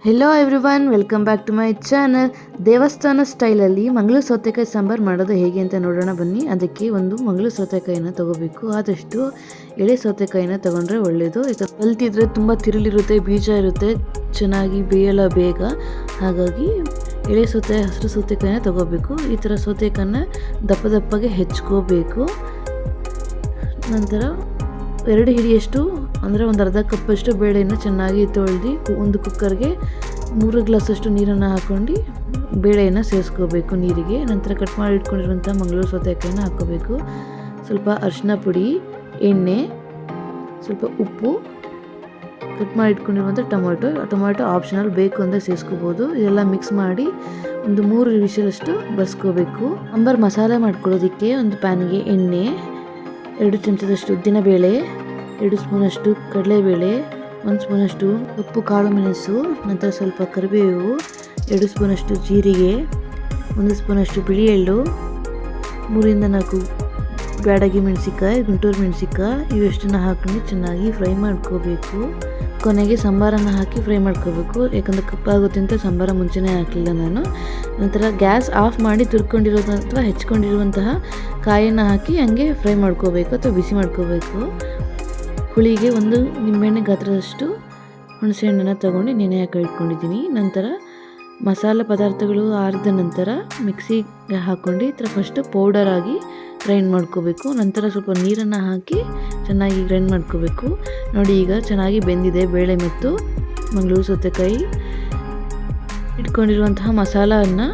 Hello everyone, welcome back to my channel. ದೇವಸ್ಥಾನ ಸ್ಟೈಲಲ್ಲಿ ಮಂಗಳೂರು ಸೌತೆಕಾಯಿ ಸಾಂಬಾರು ಮಾಡೋದು ಹೇಗೆ ಅಂತ ನೋಡೋಣ ಬನ್ನಿ. ಅದಕ್ಕೆ ಒಂದು ಮಂಗಳೂರು ಸೌತೆಕಾಯಿನ ತೊಗೋಬೇಕು. ಆದಷ್ಟು ಎಳೆ ಸೌತೆಕಾಯಿನ ತೊಗೊಂಡ್ರೆ ಒಳ್ಳೆಯದು. ಈಗ ಕಲ್ತಿದ್ರೆ ತುಂಬ ತಿರುಳಿರುತ್ತೆ, ಬೀಜ ಇರುತ್ತೆ, ಚೆನ್ನಾಗಿ ಬೇಯಲ್ಲ ಬೇಗ. ಹಾಗಾಗಿ ಎಳೆ ಹಸಿರು ಸೌತೆಕಾಯಿನ ತೊಗೋಬೇಕು. ಈ ಥರ ಸೌತೆಕಾಯಿನ ದಪ್ಪ ದಪ್ಪಗೆ ಹೆಚ್ಕೋಬೇಕು. ನಂತರ 2 ಹಿಡಿಯಷ್ಟು ಅಂದರೆ ಒಂದು ಅರ್ಧ ಕಪ್ಪಷ್ಟು ಬೇಳೆಯನ್ನು ಚೆನ್ನಾಗಿ ತೊಳೆದು ಒಂದು ಕುಕ್ಕರ್ಗೆ 3 ಗ್ಲಾಸಷ್ಟು ನೀರನ್ನು ಹಾಕ್ಕೊಂಡು ಬೇಳೆಯನ್ನು ಸೇರಿಸ್ಕೋಬೇಕು ನೀರಿಗೆ. ನಂತರ ಕಟ್ ಮಾಡಿ ಇಟ್ಕೊಂಡಿರುವಂಥ ಮಂಗಳೂರು ಸೌತೆಕಾಯಿನ ಹಾಕ್ಕೋಬೇಕು. ಸ್ವಲ್ಪ ಅರಿಶಿನ ಪುಡಿ, ಎಣ್ಣೆ, ಸ್ವಲ್ಪ ಉಪ್ಪು, ಕಟ್ ಮಾಡಿ ಇಟ್ಕೊಂಡಿರುವಂಥ ಟೊಮೆಟೊ ಆಪ್ಷನಲ್, ಬೇಕು ಅಂದರೆ ಸೇರಿಸ್ಕೋಬೋದು. ಇದೆಲ್ಲ ಮಿಕ್ಸ್ ಮಾಡಿ ಒಂದು 3 ವಿಷಲಷ್ಟು ಬಸ್ಕೋಬೇಕು. ಸಾಂಬಾರು ಮಸಾಲೆ ಮಾಡ್ಕೊಳ್ಳೋದಕ್ಕೆ ಒಂದು ಪ್ಯಾನ್ಗೆ ಎಣ್ಣೆ, 2 ಚಮಚದಷ್ಟು ಉದ್ದಿನಬೇಳೆ, 2 ಸ್ಪೂನಷ್ಟು ಕಡಲೆಬೇಳೆ, 1 ಸ್ಪೂನಷ್ಟು ಕಪ್ಪು ಕಾಳು ಮೆಣಸು, ನಂತರ ಸ್ವಲ್ಪ ಕರಿಬೇವು, 2 ಸ್ಪೂನಷ್ಟು ಜೀರಿಗೆ, 1 ಸ್ಪೂನಷ್ಟು ಬಿಳಿ ಎಳ್ಳು, 3ರಿಂದ 4 ಬ್ಯಾಡಗಿ ಮೆಣಸಿಕಾಯಿ, ಗುಂಟೂರು ಮೆಣಸಿಕಾಯಿ, ಇವೆಷ್ಟನ್ನು ಹಾಕೊಂಡು ಚೆನ್ನಾಗಿ ಫ್ರೈ ಮಾಡ್ಕೋಬೇಕು. ಕೊನೆಗೆ ಸಾಂಬಾರನ್ನು ಹಾಕಿ ಫ್ರೈ ಮಾಡ್ಕೋಬೇಕು. ಯಾಕಂದರೆ ಕಪ್ಪಾಗುತ್ತೆ ಅಂತ ಸಾಂಬಾರ ಮುಂಚೆನೇ ಹಾಕಲಿಲ್ಲ ನಾನು. ನಂತರ ಗ್ಯಾಸ್ ಆಫ್ ಮಾಡಿ ತುರ್ಕೊಂಡಿರೋದು ಅಥವಾ ಹೆಚ್ಕೊಂಡಿರುವಂತಹ ಕಾಯನ್ನು ಹಾಕಿ ಹಂಗೆ ಫ್ರೈ ಮಾಡ್ಕೋಬೇಕು ಅಥವಾ ಬಿಸಿ ಮಾಡ್ಕೋಬೇಕು. ಹುಳಿಗೆ 1 ನಿಂಬೆಹಣ್ಣೆ ಗಾತ್ರದಷ್ಟು ಹುಣಸೆಹಣ್ಣನ್ನು ತೊಗೊಂಡು ನೆನೆ ಹಾಕಿ ಇಟ್ಕೊಂಡಿದ್ದೀನಿ. ನಂತರ ಮಸಾಲೆ ಪದಾರ್ಥಗಳು ಆರಿದ ನಂತರ ಮಿಕ್ಸಿಗೆ ಹಾಕ್ಕೊಂಡು ಈ ಥರ ಫಸ್ಟು ಪೌಡರಾಗಿ ಗ್ರೈಂಡ್ ಮಾಡ್ಕೋಬೇಕು. ನಂತರ ಸ್ವಲ್ಪ ನೀರನ್ನು ಹಾಕಿ ಚೆನ್ನಾಗಿ ಗ್ರೈಂಡ್ ಮಾಡ್ಕೋಬೇಕು. ನೋಡಿ, ಈಗ ಚೆನ್ನಾಗಿ ಬೆಂದಿದೆ ಬೇಳೆ ಮತ್ತು ಮಂಗಳೂರು ಸೌತೆಕಾಯಿ. ಇಟ್ಕೊಂಡಿರುವಂತಹ ಮಸಾಲವನ್ನು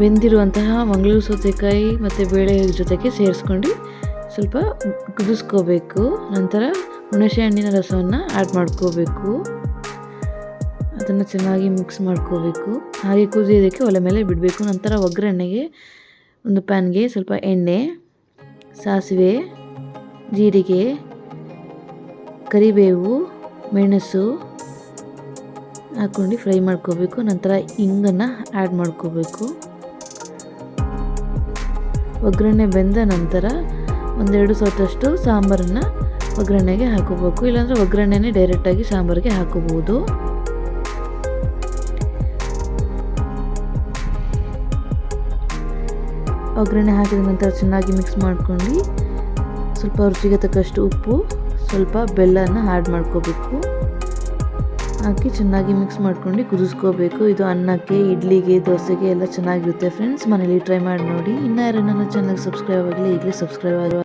ಬೆಂದಿರುವಂತಹ ಮಂಗಳೂರು ಸೌತೆಕಾಯಿ ಮತ್ತು ಬೇಳೆ ಜೊತೆಗೆ ಸೇರಿಸ್ಕೊಂಡು ಸ್ವಲ್ಪ ಕುದಿಸ್ಕೋಬೇಕು. ನಂತರ ಹುಣಸೆ ಹಣ್ಣಿನ ರಸವನ್ನು ಆ್ಯಡ್ ಮಾಡ್ಕೋಬೇಕು. ಅದನ್ನು ಚೆನ್ನಾಗಿ ಮಿಕ್ಸ್ ಮಾಡ್ಕೋಬೇಕು. ಹಾಗೆ ಕುದಿಯೋದಕ್ಕೆ ಒಲೆ ಮೇಲೆ ಬಿಡಬೇಕು. ನಂತರ ಒಗ್ಗರಣೆಗೆ ಒಂದು ಪ್ಯಾನ್ಗೆ ಸ್ವಲ್ಪ ಎಣ್ಣೆ, ಸಾಸಿವೆ, ಜೀರಿಗೆ, ಕರಿಬೇವು, ಮೆಣಸು ಹಾಕ್ಕೊಂಡು ಫ್ರೈ ಮಾಡ್ಕೋಬೇಕು. ನಂತರ ಇಂಗನ್ನು ಆ್ಯಡ್ ಮಾಡ್ಕೋಬೇಕು. ಒಗ್ಗರಣೆ ಬೆಂದ ನಂತರ 1-2 ಸೌಟಷ್ಟು ಸಾಂಬಾರನ್ನು ಒಗ್ಗರಣೆಗೆ ಹಾಕೋಬೇಕು. ಇಲ್ಲಾಂದರೆ ಒಗ್ಗರಣೆನೇ ಡೈರೆಕ್ಟಾಗಿ ಸಾಂಬಾರಿಗೆ ಹಾಕೋಬೋದು. ಒಗ್ಗರಣೆ ಹಾಕಿದ ನಂತರ ಚೆನ್ನಾಗಿ ಮಿಕ್ಸ್ ಮಾಡ್ಕೊಂಡು ಸ್ವಲ್ಪ ರುಚಿಗೆ ತಕ್ಕಷ್ಟು ಉಪ್ಪು, ಸ್ವಲ್ಪ ಬೆಲ್ಲನ ಆ್ಯಡ್ ಮಾಡ್ಕೋಬೇಕು. ಹಾಕಿ ಚೆನ್ನಾಗಿ ಮಿಕ್ಸ್ ಮಾಡ್ಕೊಂಡು ಕುದಿಸ್ಕೋಬೇಕು. ಇದು ಅನ್ನಕ್ಕೆ, ಇಡ್ಲಿಗೆ, ದೋಸೆಗೆ ಎಲ್ಲ ಚೆನ್ನಾಗಿರುತ್ತೆ ಫ್ರೆಂಡ್ಸ್. ಮನೇಲಿ ಟ್ರೈ ಮಾಡಿ ನೋಡಿ. ಇನ್ನೂ ಯಾರು ನನ್ನ ಚಾನಲ್ಗೆ ಸಬ್ಸ್ಕ್ರೈಬ್ ಆಗಲಿ ಈಗಲೇ ಸಬ್ಸ್ಕ್ರೈಬ್ ಆಗುವ.